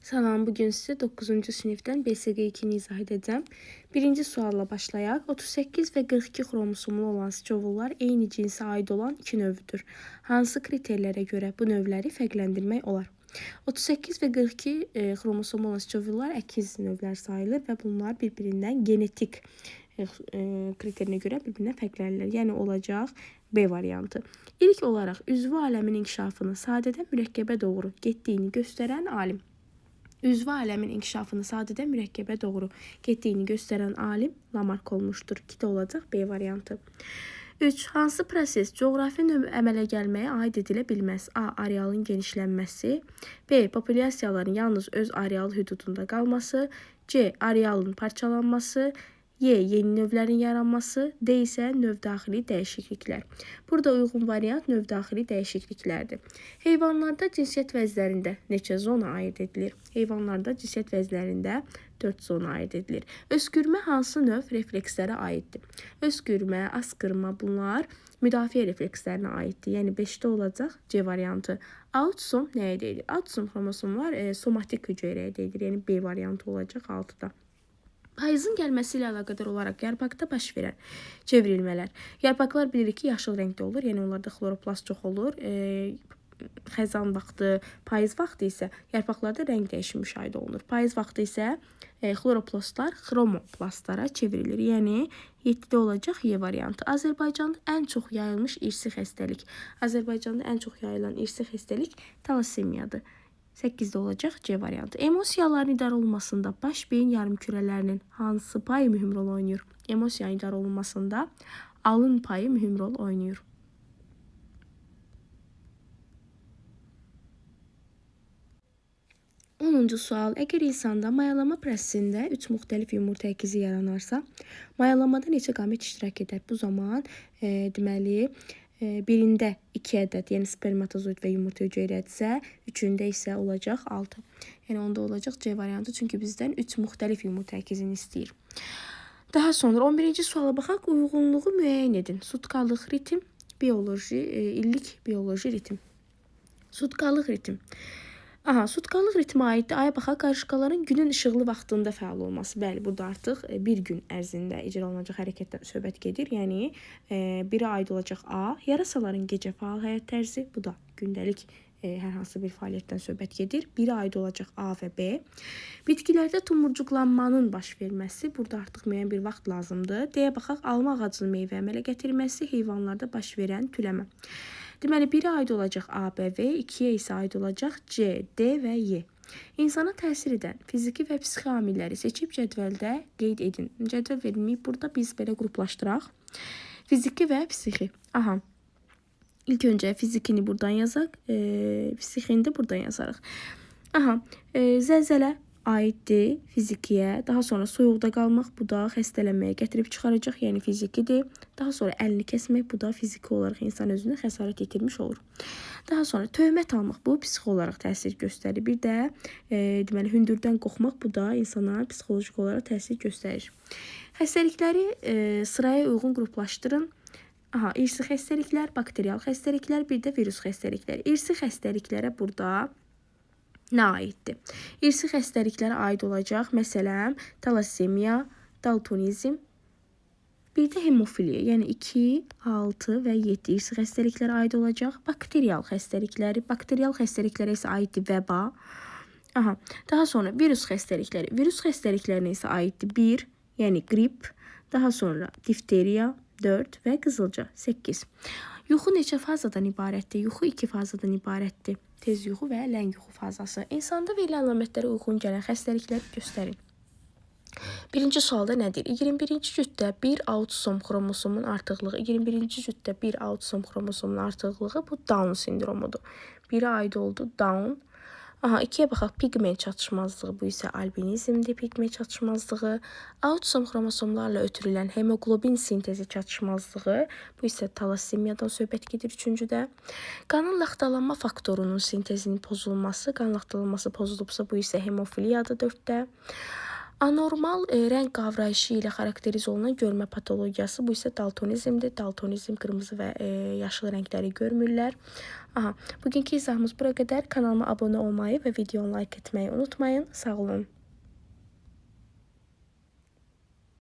Salam, bugün size 9. sinifdən BSG 2-ni izah edəcəm. Birinci sualla başlayaq. 38 və 42 xromosomlu olan siçovullar eyni cinsə aid olan iki növdür. Hansı kriterlərə görə bu növləri fərqləndirmək olar? 38 və 42 xromosomlu olan siçovullar əkiz növlər sayılır və bunlar bir-birindən genetik kriterinə görə bir-birindən fərqlənirlər. Yəni olacaq B variantı. İlk olaraq üzvü aləmin inkişafını sadədən mürəkkəbə doğru getdiyini göstərən alim. Üzvü aləmin inkişafını sadədən mürəkkəbə doğru getdiyini göstərən alim Lamarck olmuşdur. 2 də olacaq B variantı. 3. Hansı proses coğrafi əmələ gəlməyə aid edilə bilməz? A. Arealın genişlənməsi. B. Populyasiyaların yalnız öz areal hüdudunda qalması. C. Arealın parçalanması. Y. Yeni növlərin yaranması. D isə növdaxili dəyişikliklər. Burada uyğun variant növdaxili dəyişikliklərdir. Heyvanlarda cinsiyyət vəzlərində neçə zona ayırd edilir? Heyvanlarda cinsiyyət vəzlərində 4 zona ayırd edilir. Öskürmə hansı növ reflekslərə aiddir? Öskürmə, askırma bunlar müdafiə reflekslərinə aiddir. Yəni 5-də olacaq C variantı. Autsom nəyə deyilir? Autsom xromosomlar somatik hüceyrəyə deyilir. Yəni B variantı olacaq 6-da. Payızın gəlməsi ilə əlaqədar olaraq yarpaqda baş verən çevrilmələr. Yarpaqlar bilirik ki, yaşıl rəngdə olur. Yəni onlarda xloroplast çox olur. Xəzan vaxtı, payız vaxtı isə yarpaqlarda rəng dəyişimi müşahidə olunur. Payız vaxtı isə xloroplastlar xromoplastlara çevrilir. Yəni 7-də olacaq Y variantı. Azərbaycanda ən çox yayılmış irsi xəstəlik. Azərbaycanda ən çox yayılan irsi xəstəlik talassemiyadır. 8-də olacaq C variantı. Emosiyaların idarə olunmasında baş beyin yarımkürələrinin hansı payı mühüm rol oynayır? Emosiyanın idarə olunmasında alın payı mühüm rol oynayır. Onuncu sual. Əgər insanda mayalama prosesində 3 müxtəlif yumurta əkizi yaranarsa, mayalamada neçə qamet iştirak edər? Bu zaman deməli birində 2 ədəd, yəni spermatozoid və yumurta hüceyrədirsə, üçündə isə olacaq 6. Yəni onda olacaq C variantı, çünki bizdən 3 müxtəlif yumurta əkizini istəyir. Daha sonra 11-ci suala baxaq. Uyğunluğu müəyyən edin. Sutkalıq ritm, bioloji, illik bioloji ritm. Sutkalıq ritm. Sutkalıq ritmə aiddir. Aya baxaq, qarışqaların günün işıqlı vaxtında fəal olması. Bəli, burada artıq bir gün ərzində icra olunacaq hərəkətdən söhbət gedir. Yəni, biri aid olacaq A. Yarasaların gecə fəal həyat tərzi. Bu da gündəlik hər hansı bir fəaliyyətdən söhbət gedir. Biri aid olacaq A və B. Bitkilərdə tumurcuqlanmanın baş verməsi. Burada artıq müəyyən bir vaxt lazımdır. D-yə baxaq, alma ağacının meyvə əmələ gətirməsi, heyvanlarda baş verən tüləmə. Deməli, biri aid olacaq A, B, V, 2-yə isə aid olacaq C, D və Y. İnsana təsir edən fiziki və psixi amilləri seçib cədvəldə qeyd edin. Cədvəl verilməyib, burada biz belə qruplaşdıraq. Fiziki və psixi. İlk öncə fizikini buradan yazaq, psixini də buradan yazarıq. Zəlzələ aiddir fizikiyə, daha sonra soyuqda qalmaq, bu da xəstələnməyə gətirib çıxaracaq, yəni fizikidir. Daha sonra əlini kəsmək, bu da fiziki olaraq insan özünə xəsarət yetirmiş olur. Daha sonra tövmət almaq, bu psixi olaraq təsir göstərir. Bir də deməli hündürdən qorxmaq, bu da insana psixolojik olaraq təsir göstərir. Xəstəlikləri sıraya uyğun qruplaşdırın. İrsi xəstəliklər, bakterial xəstəliklər, bir də virus xəstəliklər. İrsi xəstəliklərə burada nə aiddir? İrsi xəstəliklərə aid olacaq, məsələn, talassemiya, daltonizm, bir də hemofiliya, yəni 2, 6 və 7 irsi xəstəliklərə aid olacaq. Bakterial xəstəliklərə isə aiddir vəba. Daha sonra virus xəstəlikləri. Virus xəstəliklərinə isə aiddir 1, yəni qrip, daha sonra difteriya, 4 və qızılca, 8. Yuxu neçə fazadan ibarətdir? Yuxu 2 fazadan ibarətdir. Tez yuxu və ləng yuxu fazası. İnsanda verilən əlamətlərə uyğun gələn xəstəlikləri göstərin. Birinci sualda nədir? 21-ci cütdə 1 autsom xromosomun artıqlığı. 21-ci cütdə 1 autsom xromosomun artıqlığı bu Down sindromudur. Biri aid oldu Down. 2-yə baxaq, pigment çatışmazlığı, bu isə albinizmdir, pigment çatışmazlığı. Autsom xromosomlarla ötürülən hemoglobin sintezi çatışmazlığı, bu isə talassemiyadan söhbət gedir 3-cüdə. Qanın laxtalanma faktorunun sintezinin pozulması, qan laxtalanması pozulubsa, bu isə hemofiliyadır 4-də. Anormal rəng qavrayışı ilə xarakterize olunan görmə patologiyası, bu isə daltonizmdir. Daltonizm qırmızı və yaşıl rəngləri görmürlər. Aha, bugünkü izahımız bura qədər. Kanalıma abunə olmayı və videonu like etməyi unutmayın. Sağ olun.